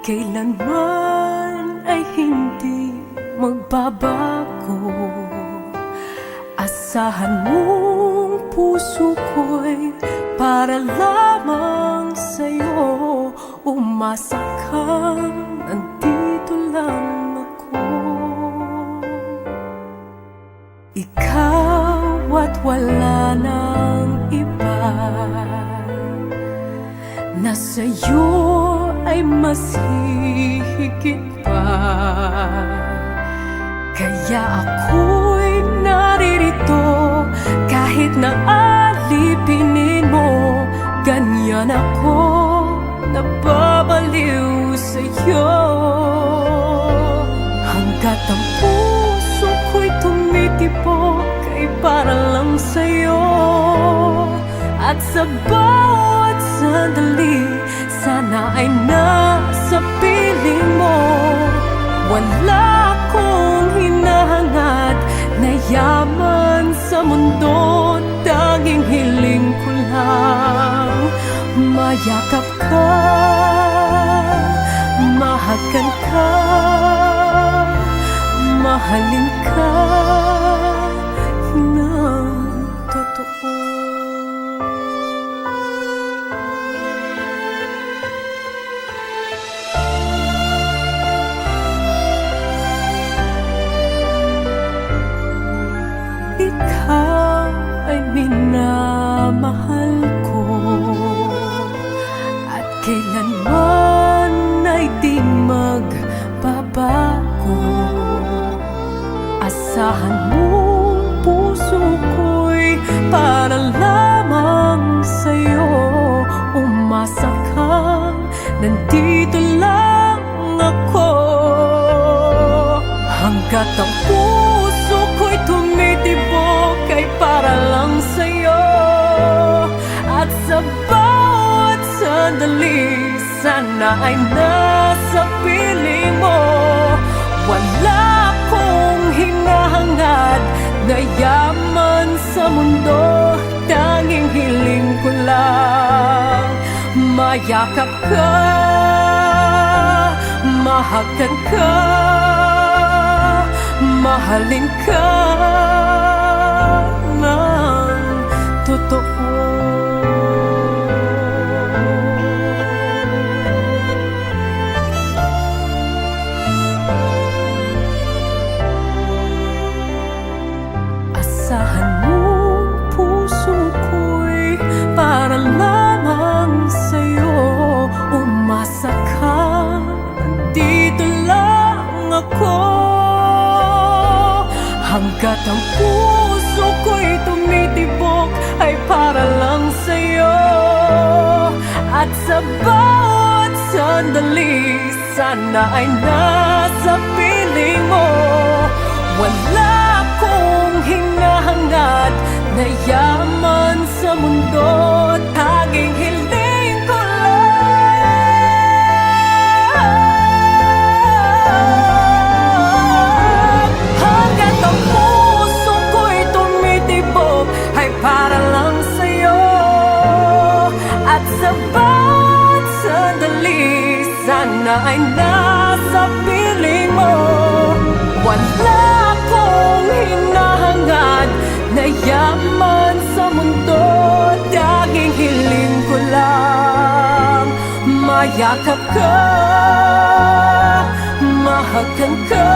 kailanman ay hindi magbabago. Asahan mong puso ko'y para lamang sa'yo. Umasa kang nandito lang ako. Ikaw at wala nang iba, na sa'yo ay mas hihigit pa. Kaya ako'y naririto kahit na alipinin mo. Ganyan ako, nababaliw sa'yo. Hanggat ang puso ko'y tumitibok ay para lang sa'yo. At sa bawat sandali, sana ay nasa piling mo. Wala akong hinahangad na yaman sa mundo. Tanging hiling ko lang mayakap ka, mahagan ka, mahalin ka ng totoo. Ikaw ay minamahal ko, at kailanman ay di magbabago. Asahan mong puso ko'y para lamang sa'yo. Umasa kang nandito lang ako. Hanggat ang puso ko'y tumitibok ay para lang sa'yo. At sa bawat sandali, sana ay nasa piling mo. Wala akong hinahangad na yaman sa mundo. Tanging hiling ko lang mayakap ka, mahagan ka, mahalin ka ng totoo. Asahan mong puso ko'y para lamang sa'yo. Umasa ka, nandito lang ako. Hanggat ang puso ko'y tumitibok ay para lang sa'yo. At sa bawat sandali, sana ay nasa piling mo. Wala akong hinahangad na yaman sa mundo. Tanging hiling ko lang hanggat ang puso ko'y tumitibok ay para lang sa'yo. At sa bawat sandali, sana ay nasa piling mo. Wala akong hinahangad na yaman sa mundo. Tanging hiling ko lang mayakap ka, mahagan ka,